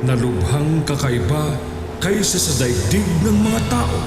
na lubhang kakaiba kaysa sa daigdig ng mga tao.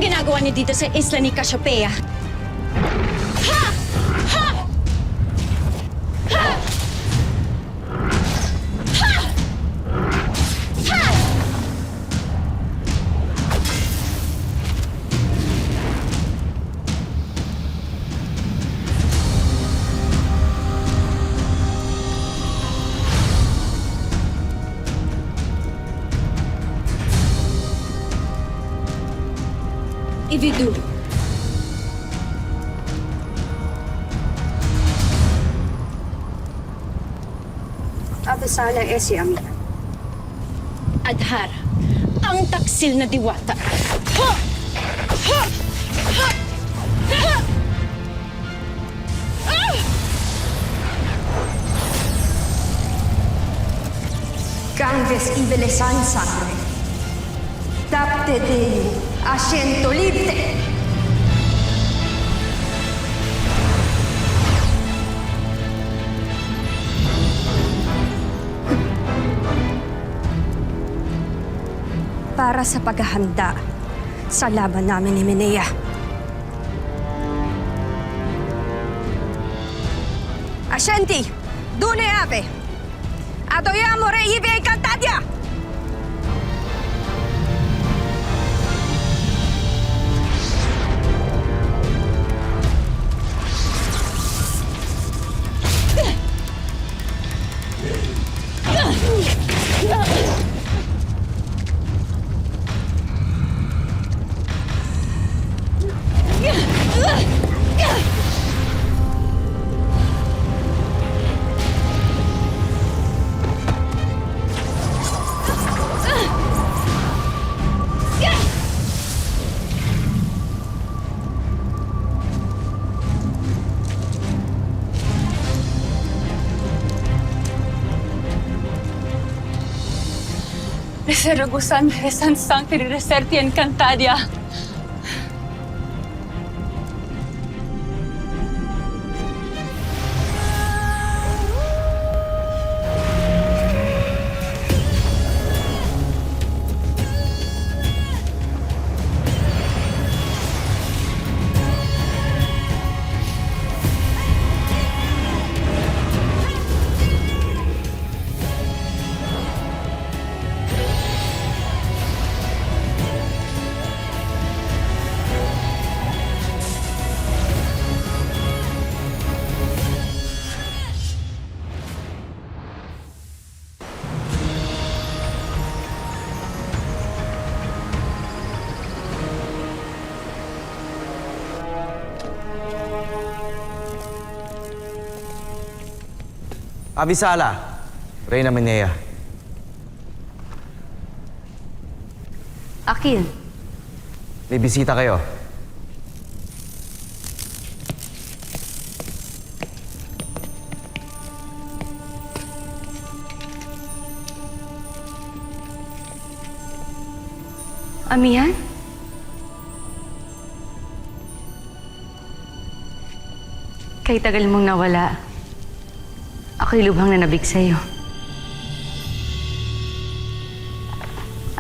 Ginagawa niyo dito sa isla ni Cassiopeia? Ha! Ha! Ha! Ha! Ha! Ividu. Abisala esi Amina. Adhara, ang taksil na diwata. Ha! Ha! Ha! Ha! Ah! Canves ivelesan sangre. Tapte Dei asiento libre. Para sa paghahanda sa laban namin ni Minea. Ascenti, dune ave. Adoiamo re Ive Cantadia. Reserogusan, resan sancti reserti en Cantadia. Abisala, Reyna Minea. Akin. May bisita kayo. Amihan? Kay tagal mong nawala, ako'y lubhang nanabik sa'yo.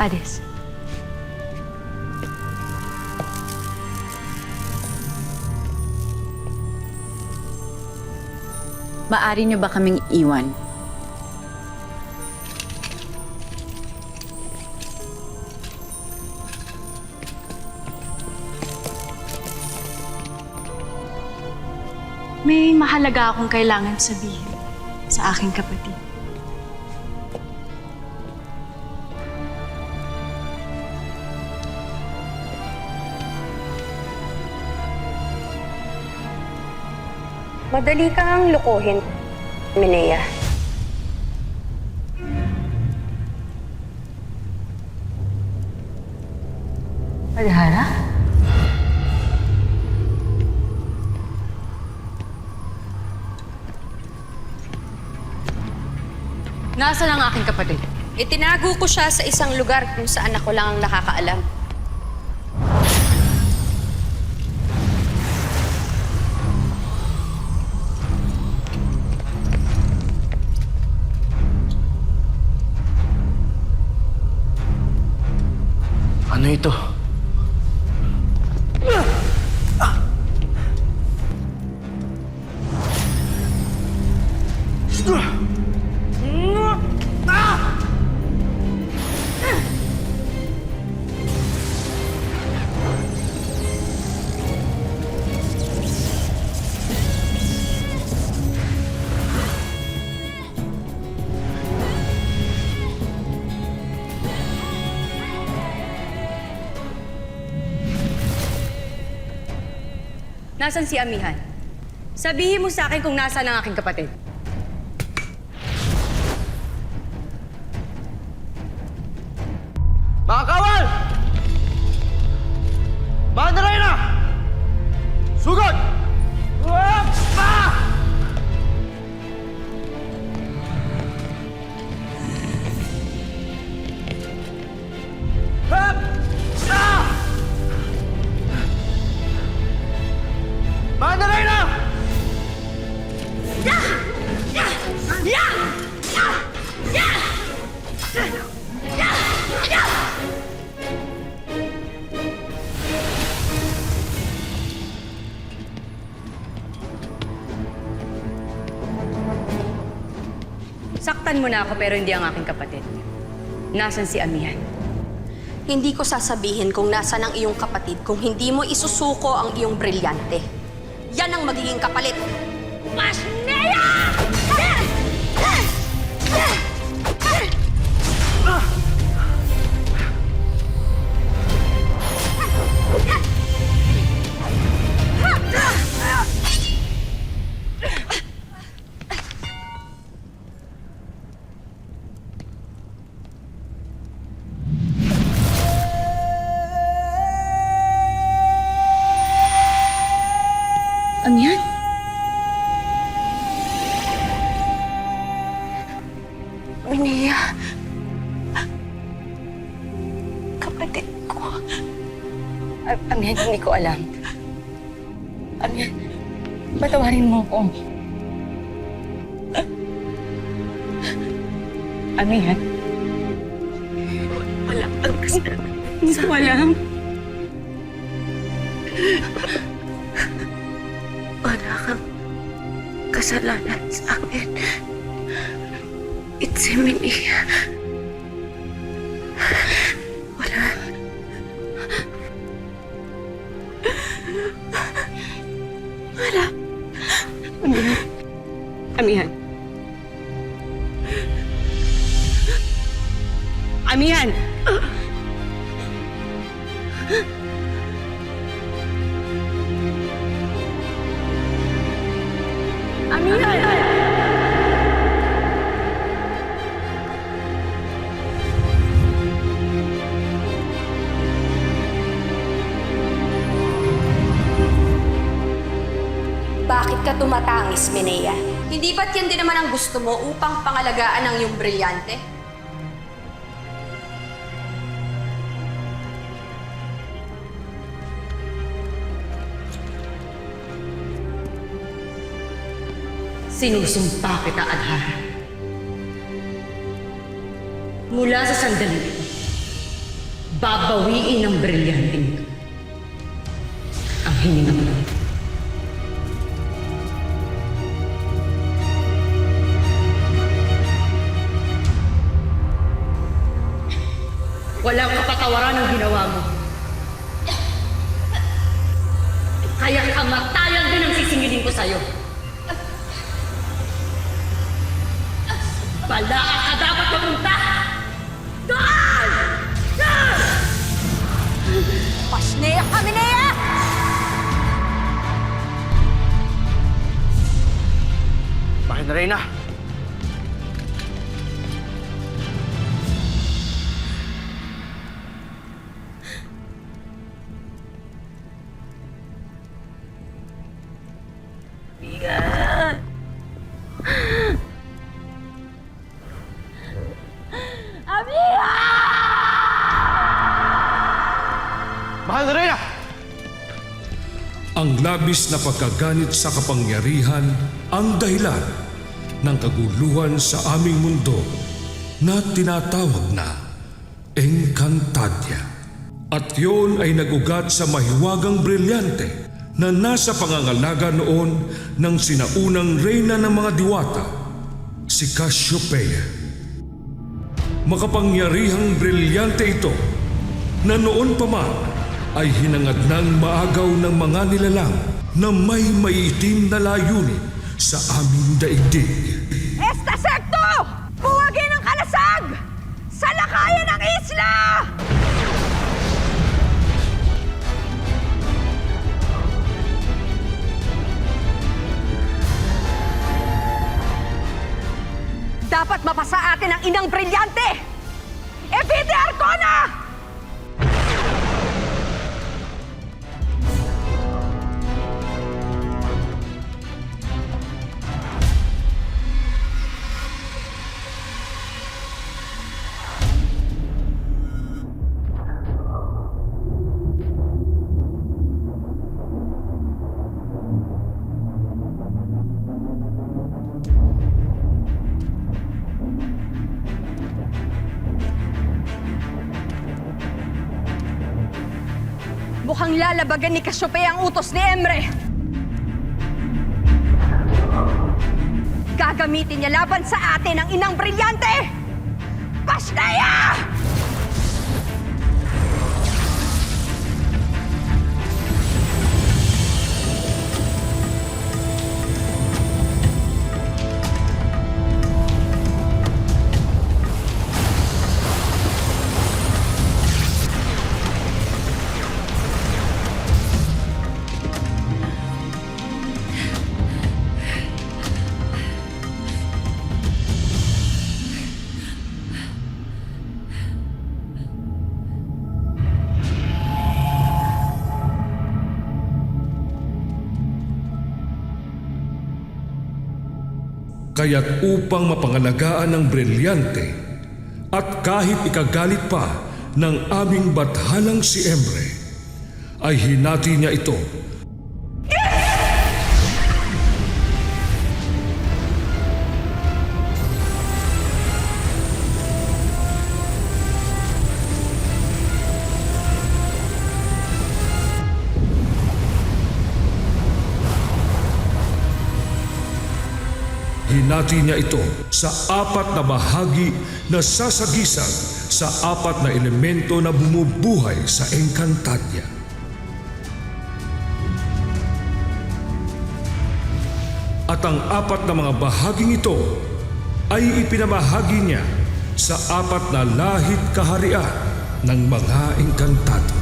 Addis. Maari niyo ba kaming iwan? May mahalaga akong kailangan sabihin sa aking kapatid. Madali kang lukuhin, Minea. Adhara? Nasaan ang aking kapatid? Itinago ko siya sa isang lugar kung saan ako lang ang nakakaalam. Ano ito? Nasaan si Amihan? Sabihin mo sa akin kung nasaan ang aking kapatid. Mga kawal! Mandaray na! Sugod! Mandaray na! Saktan mo na ako pero hindi ang aking kapatid. Nasaan si Amihan? Hindi ko sasabihin kung nasaan ang iyong kapatid kung hindi mo isusuko ang iyong brilyante. Yan ang magiging kapalit. Masneya! Amihan? Minea. Kapatid ko. Amihan, hindi ko alam. Amihan, patawarin mo ako. Amihan. Wala kang kasalanan. Walang. Wala kang kasalanan sa akin. It's si Minea. Wala. Wala. Amihan. Amihan! Bakit ka tumatangis, Minea? Hindi ba't yan din naman ang gusto mo upang pangalagaan ang iyong brilyante? Sinusumpa kita, Adhara. Mula sa sandaling ito, babawiin ng brilyanteng ito ang hininga mo. Walang kapatawaran ang ginawa mo. Kaya kamatayan din ang sisingilin ko sa'yo. Balaan ka dapat pumunta! Doon! Pasnea Kamenea! Bakit na Reyna? Mahal na Reyna! Ang labis na pagkaganit sa kapangyarihan ang dahilan ng kaguluhan sa aming mundo na tinatawag na Encantadia. At yun ay nagugat sa mahiwagang brilyante na nasa pangangalaga noon ng sinaunang reyna ng mga diwata, si Cassiopeia. Makapangyarihang brilyante ito na noon pa man ay hinangad ng maagaw ng mga nilalang na may maiitim na layunin sa aming daigdig. Esta Secto! Buwagin ang kalasag! Sa lakayan ng isla! Dapat mapasa atin ang inang brilyante! Evite Arcona! Mukhang lalabagan ni Cassiopeia ang utos ni Emre. Gagamitin niya laban sa atin ang inang brilyante! Pasnea! Kaya't upang mapangalagaan ng brilyante at kahit ikagalit pa ng aming bathalang si Emre, ay hinati niya ito. Hinati niya ito sa 4 na bahagi na sasagisag sa 4 na elemento na bumubuhay sa Encantadia. At ang 4 na mga bahaging ito ay ipinamahagi niya sa 4 na lahit kaharian ng mga Encantado.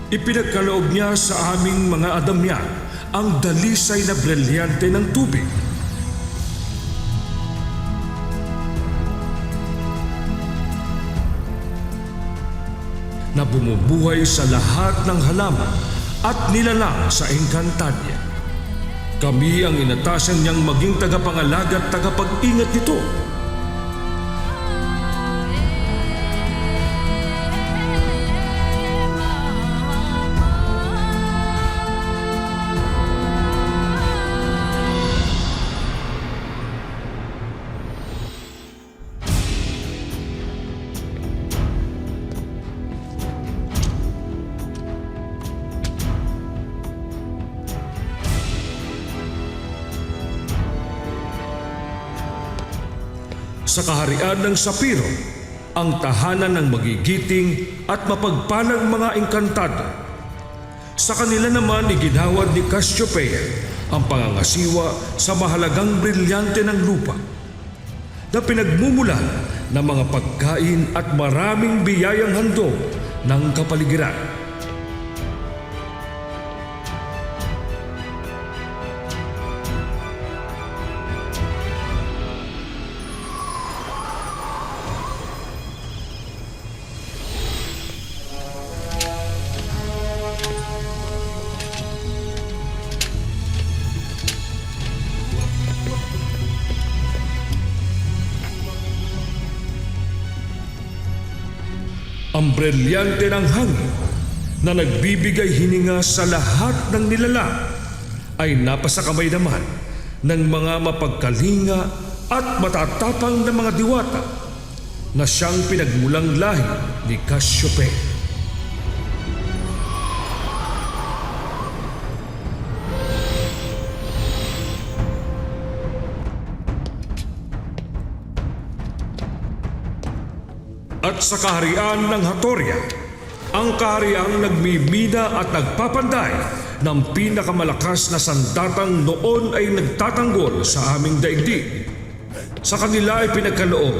Ipinagkaloob niya sa aming mga adamyan ang dalisay na brilyante ng tubig. Na bumubuhay sa lahat ng halaman at nilalang sa Encantadia. Kami ang inatasan niyang maging tagapangalaga at tagapag-ingat nito. Sa kaharian ng Sapiro, ang tahanan ng magigiting at mapagpalang mga engkantado. Sa kanila naman iginawad ni Cassiopeia ang pangangasiwa sa mahalagang brilyante ng lupa na pinagmumulan ng mga pagkain at maraming biyayang handog ng kapaligiran. Ang brilyante ng hangin na nagbibigay hininga sa lahat ng nilalang ay napasakamay naman ng mga mapagkalinga at matatapang na mga diwata na siyang pinagmulang lahi ni Cassiopeia. At sa kaharian ng Hatoria, ang kahariang nagmimina at nagpapanday ng pinakamalakas na sandatang noon ay nagtatanggol sa aming daigdig. Sa kanila ay pinagkaloob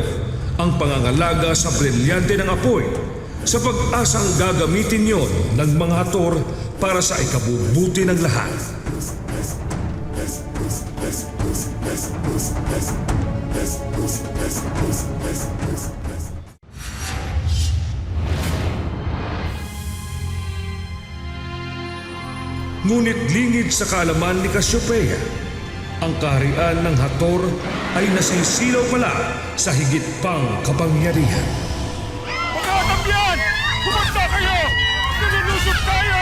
ang pangangalaga sa brilyante ng apoy sa pag-asang gagamitin yon ng mga Hator para sa ikabubuti ng lahat. Ngunit lingid sa kaalaman ni Cassiopeia, ang kaharian ng Hator ay nasisilaw pala sa higit pang kapangyarihan. Magkakamyan! Kumanta kayo! Nilulusot tayo!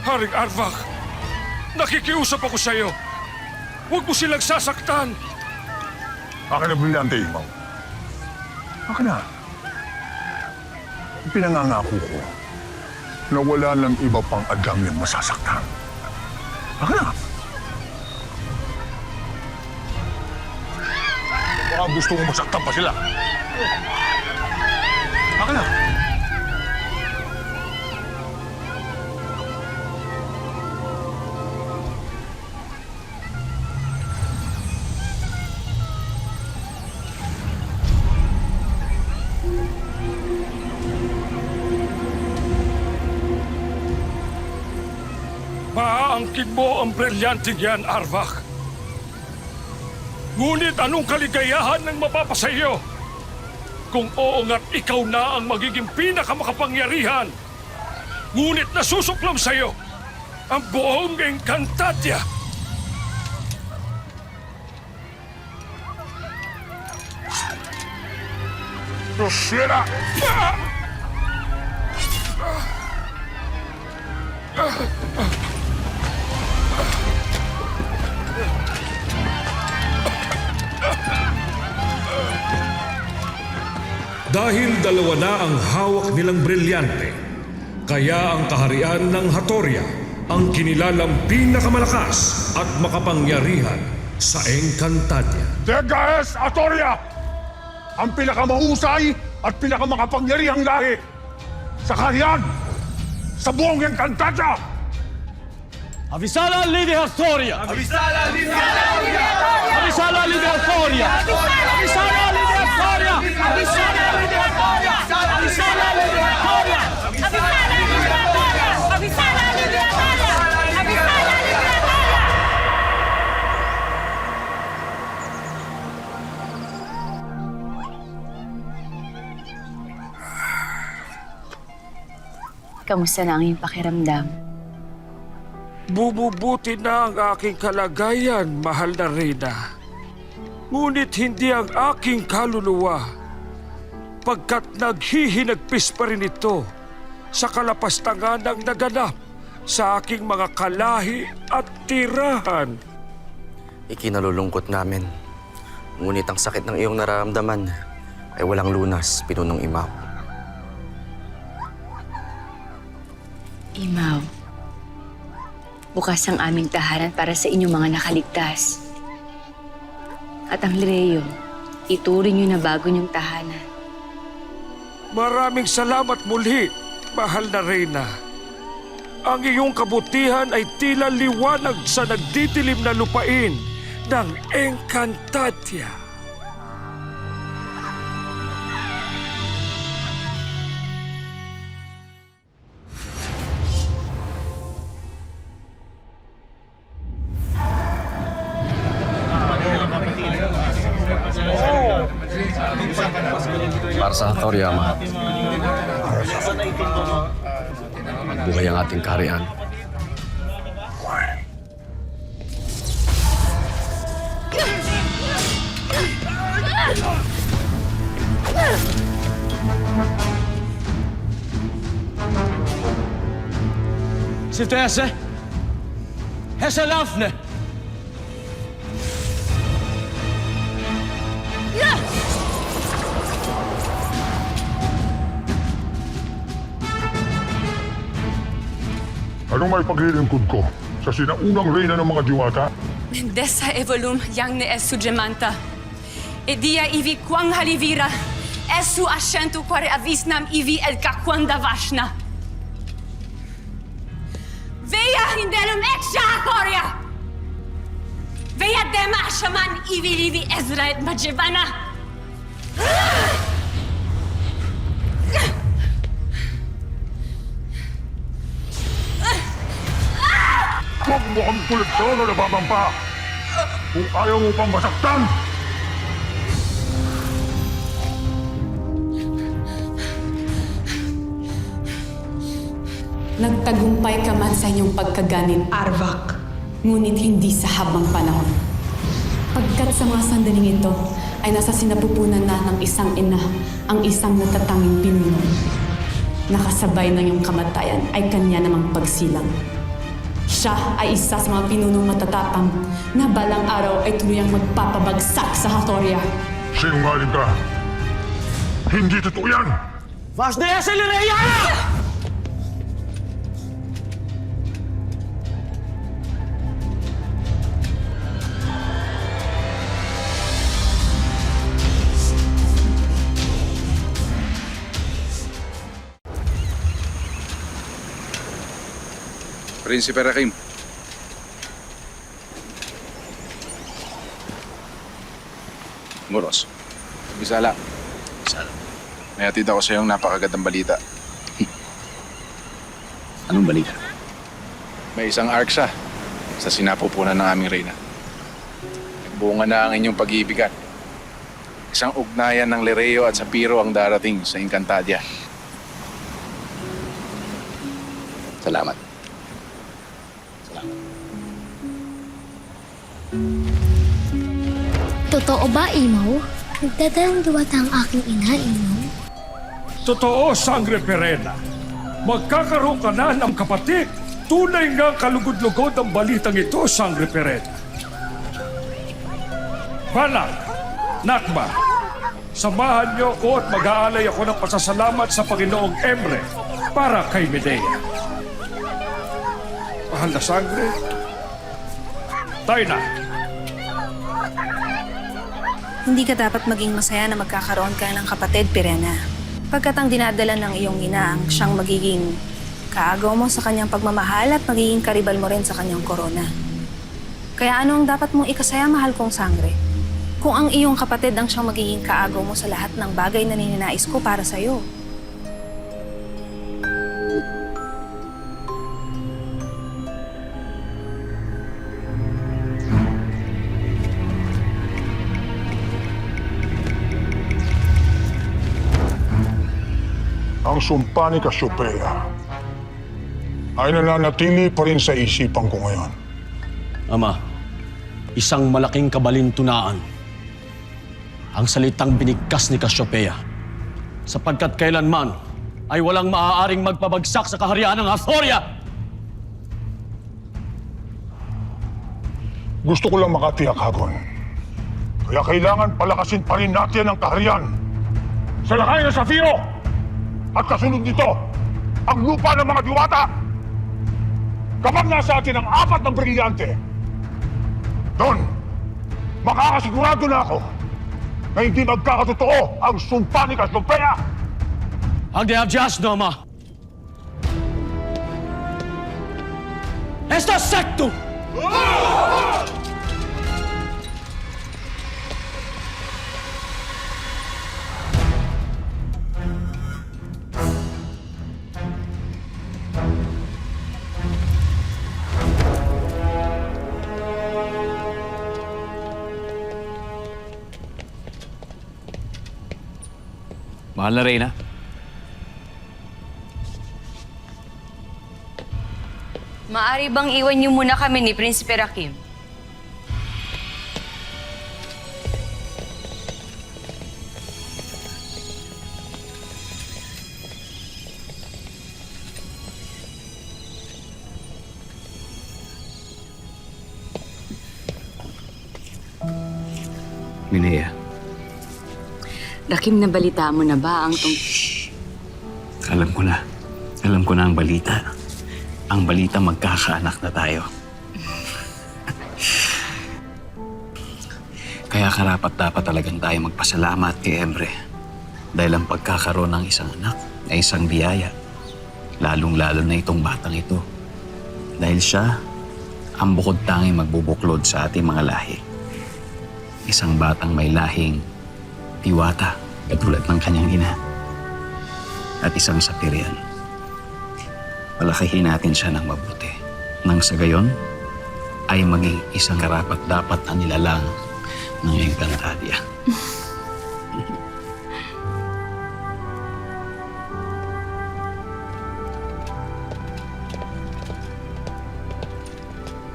Haring Arvak, nakikiusap ako sa iyo. Huwag mo silang sasaktan. Akin na brilyante, Imaw. Akin na. Pinangangako ko na wala lang iba pang adlang yung masasaktan. Akin na. Baka gusto mo masaktan pa sila. Akin na. Maaangkin mo ang brilyanting yan, Arvak. Ngunit anong kaligayahan ng mapapasa iyo? Kung oo nga't ikaw na ang magiging pinakamakapangyarihan, ngunit nasusuklam sa iyo ang buong Encantadia. Rosera! Dahil dalawa na ang hawak nilang brilyante, kaya ang kaharian ng Hatoria ang kinilalang pinakamalakas at makapangyarihan sa Encantadia. Degaes Atoria! Ang pinakamahusay at pinakamakapangyarihang lahi sa kaharian sa buong Encantadia! Avisala Lady Artoria! Avisala Lady Artoria! Avisala Lady Artoria! Avisala Lady Artoria! Avisala Lady Artoria! Avisala Lady Artoria! Avisala Lady Artoria! Avisala Lady Artoria! Avisala Lady Artoria! Kamusta na ang iyong pakiramdam? Bumubuti na ang aking kalagayan, mahal na Reyna. Ngunit hindi ang aking kaluluwa, pagkat naghihinagpis pa rin ito sa kalapastangan ng naganap sa aking mga kalahi at tirahan. Ikinalulungkot namin. Ngunit ang sakit ng iyong nararamdaman ay walang lunas, Pinunong Imaw. Imaw, bukas ang aming tahanan para sa inyong mga nakaligtas. At ang Lireo, ituring niyo na bago niyong tahanan. Maraming salamat muli, mahal na Reyna. Ang iyong kabutihan ay tila liwanag sa nagdidilim na lupain ng Encantadia. Para sa Toriyama, buhay ang ating kaharian. Sifte Hesse Laufne! Anong may paglilingkod ko sa sinaunang reyna ng mga diwata? Dessa evolum yang ne esu gemanta. E dia ivi quang halivira. Esu ascentu quare avisnam ivi el caquanda vashna. Veia hindelum exia acoria. Veia dema ashaman ivi livi Ezra et Magevana. Huwag mo kami kolektor na nababampa! Kung ayaw mo pang masaktan! Nagtagumpay ka man sa inyong pagkaganit, Arvak. Ngunit hindi sa habang panahon. Pagkat sa mga sandaling ito ay nasa sinapupunan na ng isang ina ang isang natatanging pinuno. Nakasabay ng iyong kamatayan ay kanya namang pagsilang. Siya ay isa sa mga pinunong matatapang na balang araw ay tuluyang magpapabagsak sa Hatoria. Sinungaling ka! Hindi totoo yan! Vasnea Celereia! Prinsipe Rakim. Moros. Bisala. Bisala. May hatid ako sa iyong napakagandang balita. Anong balita? May isang arksa sa sinapupunan ng aming reyna. Nagbunga na ang inyong pag-iibigan. Isang ugnayan ng Lireo at Sapiro ang darating sa Encantadia. Salamat. Totoo ba, Imaw? Nagdadalang duwata ang aking ina, Imaw? Totoo, Sangre Perena. Magkakaroon ka na ng kapatid. Tunay nga kalugod-lugod ang balitang ito, Sangre Perena. Panak, Nakba, samahan niyo ko at mag-aalay ako ng pasasalamat sa Panginoong Emre para kay Medea. Mahal na Sangre, tayo na. Hindi ka dapat maging masaya na magkakaroon ka ng kapatid, Pirena. Pagkat ang dinadala ng iyong ina ang siyang magiging kaagaw mo sa kanyang pagmamahal at magiging karibal mo rin sa kanyang korona. Kaya ano ang dapat mong ikasaya, mahal kong Sangre? Kung ang iyong kapatid ang siyang magiging kaagaw mo sa lahat ng bagay na ninanais ko para sa'yo. Ang sumpa ni Cassiopeia ay nananatili pa rin sa isipan ko ngayon. Ama, isang malaking kabalintunaan ang salitang binigkas ni Cassiopeia, sapagkat kailanman ay walang maaaring magpabagsak sa kaharian ng Hatoria. Gusto ko lang makatiyak, Hagon. Kaya kailangan palakasin pa rin natin ang kaharian sa lakay ng Sapiro! At kasunod nito, ang lupa ng mga diwata! Kapag nasa atin ang 4 na brilyante, doon, makakasigurado na ako na hindi magkakatotoo ang sumpa ni Cassiopeia. Ang they have just, Noma. Esto secto! Mahal na Reyna. Maari bang iwan niyo muna kami ni Prinsipe Rakim? Minea, Rakim, nabalita mo na ba ang alam ko na. Alam ko na ang balita. Ang balita magkakaanak na tayo. Kaya karapat-dapat talagang tayo magpasalamat kay Emre. Dahil ang pagkakaroon ng isang anak ay isang biyaya. Lalong-lalo na itong batang ito. Dahil siya ang bukod tanging magbubuklod sa ating mga lahi. Isang batang may lahing diwata katulad ng kanyang ina. At isang sapirian. Palakihin natin siya ng mabuti. Nang sa gayon, ay maging isang karapat-dapat na nilalang ng Encantadia.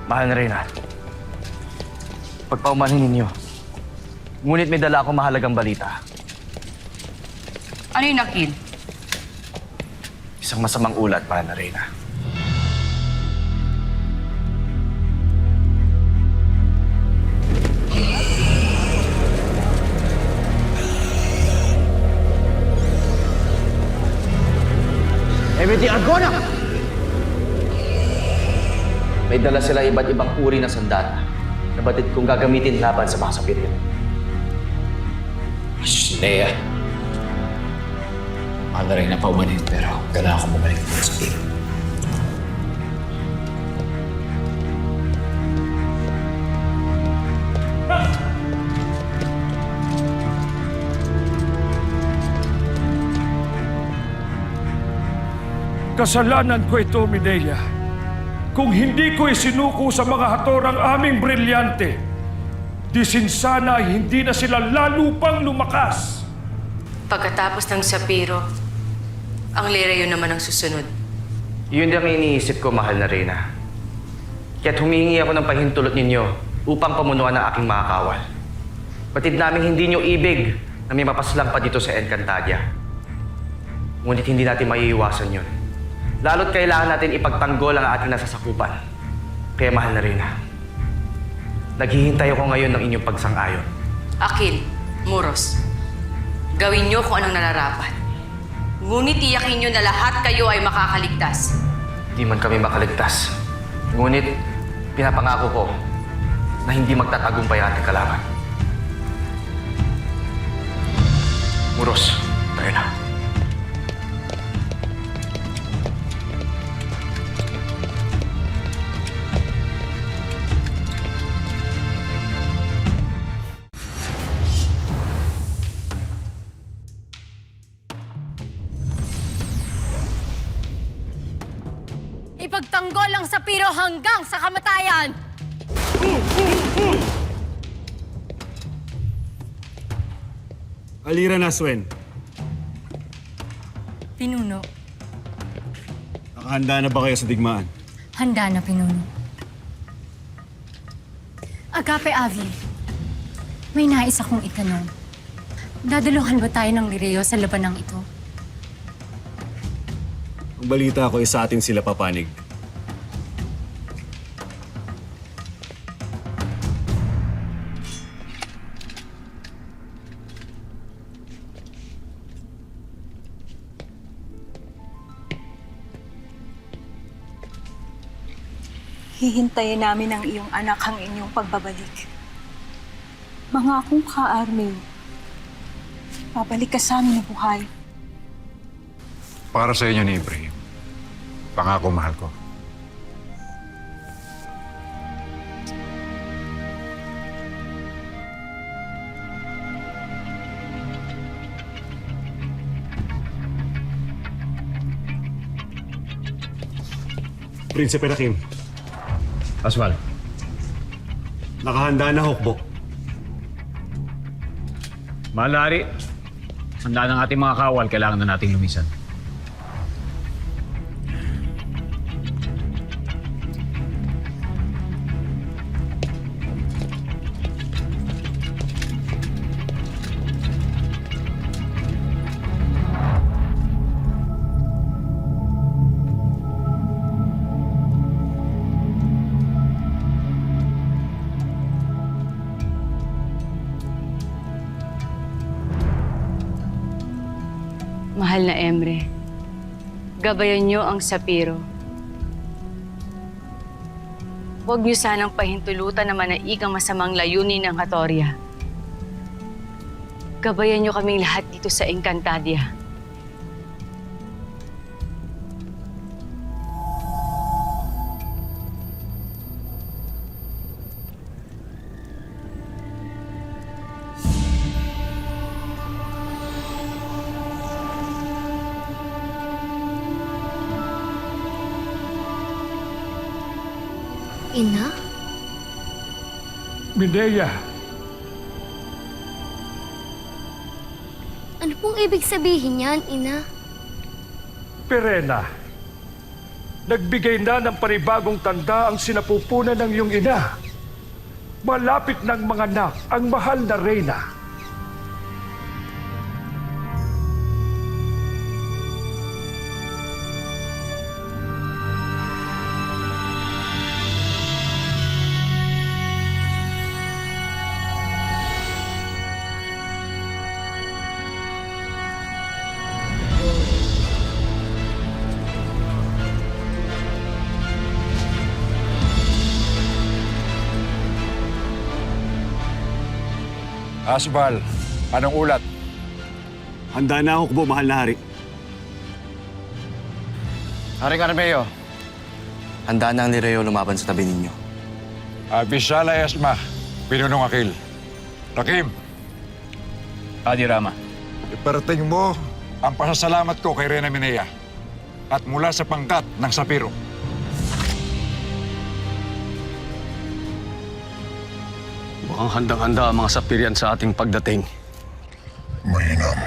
Mahal na Reyna. Pagpaumanhin ninyo. Ngunit may dala akong mahalagang balita. Ano yung Akil? Isang masamang ulat, mahal na Reyna. Emeti Argona! May dala sila iba't ibang uri ng sandata na batid kong gagamitin laban sa mga sapirian. Leia. Mahal na Reyna, paumanhin pero kailangan akong bumalik sa team. Kasalanan ko ito, Minea. Kung hindi ko isinuko sa mga hator ang aming brilyante, di sinsana ay hindi na sila lalo pang lumakas. Pagkatapos ng Sapiro, ang Lireo naman ang susunod. Yun din ang iniisip ko, mahal na Reyna. Kaya't humingi ako ng pahintulot ninyo upang pamunuan ang aking mga kawal. Batid namin hindi nyo ibig na may mapaslang pa dito sa Encantadia. Ngunit hindi natin maiiwasan yun. Lalo't kailangan natin ipagtanggol ang ating nasasakupan. Kaya mahal na Reyna, naghihintay ako ngayon ng inyong pagsang-ayon. Akil, Muros, gawin niyo kung anong nararapat. Ngunit tiyakin niyo na lahat kayo ay makakaligtas. Di man kami makaligtas. Ngunit pinapangako ko na hindi magtatagumpay ang ating kalaban. Muros, tayo na. Ipagtanggol ang Sapiro hanggang sa kamatayan! Alira Naswen, Pinuno, nakahanda na ba kayo sa digmaan? handa na, Pinuno. Agape Avi, may nais akong itanong. Daduluhan ba tayo ng Lireo sa labanang ito? Ang balita ko, sa atin sila papanig. Hihintayin namin ang iyong anak ang inyong pagbabalik. Mangakong ka, Armel. Babalik ka sa amin na buhay. Para sa inyo ni Ibrahim. Pangako, mahal ko. Prinsipe Rakim. Aswal. Nakahanda na hukbo. Malari. Handa ng ating mga kawal, kailangan na nating lumisan. Mahal na Emre, gabayan niyo ang Sapiro. Huwag niyo sanang pahintulutan na manaig ang masamang layunin ng Hatoria. Gabayan niyo kaming lahat dito sa Encantadia. Ina? Minea, Ano pong ibig sabihin yan, Ina? Perena, nagbigay na ng panibagong tanda ang sinapupunan ng iyong ina. Malapit ng mga anak ang mahal na reyna. Asbal, anong ulat? Handa na hukbo, mahal na hari. Haring Armeo, handa na ang Lireo lumaban sa tabi ninyo. Bisala Esma, Pinunong Akil. Rakim, Adi Rama. iparating mo ang pasasalamat ko kay Reyna Minea at mula sa pangkat ng Sapiro. Mukhang handang-handa ang mga Sapirian sa ating pagdating. Mainam.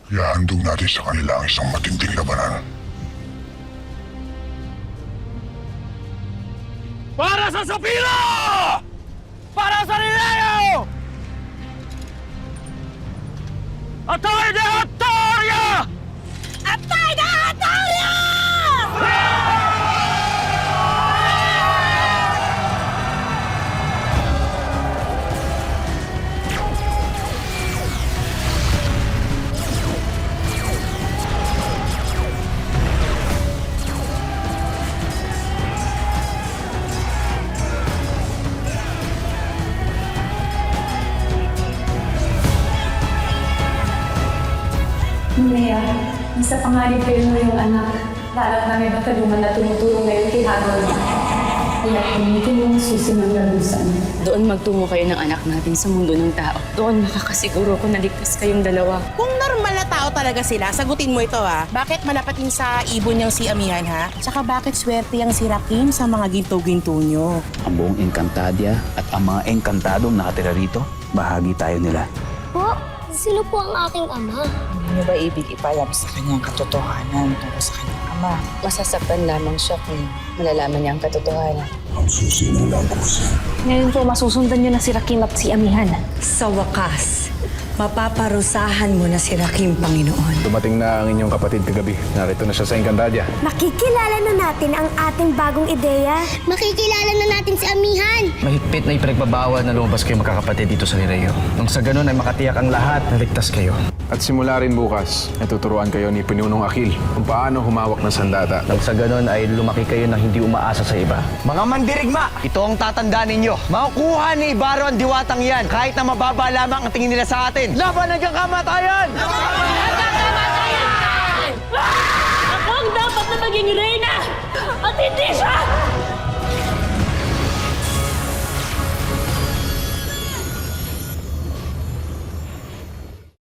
Ihahandog natin sa kanila ang isang matinding labanan. Para sa Sapiro! Para sa Lireo! Atay de Hatoria! Atay de Hatoria! Minea, nasa panganib kayo mo yung anak. Lalo na may batalungan na tumutulong ngayon kay Hatoria. Kaya gamitin mo ang susunod na lusan. Doon magtungo kayo ng anak natin sa mundo ng tao. Doon makakasiguro ko na ligtas kayong dalawa. Kung normal na tao talaga sila, sagutin mo ito ha. Bakit malapatin sa ibon niyang si Amihan ha? Tsaka bakit swerte yung si Rakim sa mga ginto-ginto niyo? Ang buong Encantadia at ang mga Encantadong nakatira rito, bahagi tayo nila. Po, sino po ang aking ama? Hindi niyo ba ibig ipayam sa kanyang katotohanan tungkol sa kanyang ama? Masasaktan lamang siya kung malalaman niya ang katotohanan. Ang susi ng langkusin. Ngayon po, masusundan niyo na si Rakim at si Amihan. Sa wakas, Mapaparusahan mo na si Rakim, Panginoon. Dumating na ang inyong kapatid kagabi. Narito na siya sa Encantadia. Makikilala na natin ang ating bagong ideya. Makikilala na natin si Amihan. Mahigpit na ipinagbabawal na lumabas kayo magkakapatid dito sa Lireo. Nang sa ganun ay makatiyak ang lahat na ligtas kayo. At simula rin bukas, natuturuan kayo ni Pinunong Akil kung paano humawak ng sandata. Nang sa ganun ay lumaki kayo na hindi umaasa sa iba. Mga mandirigma, ito ang tatandaan ninyo. Makukuha ni Ibarra ang diwatang yan kahit na mababa lamang ang tingin nila sa atin. Laban hanggang kamatayan! Ako ang dapat na maging reyna! At hindi siya!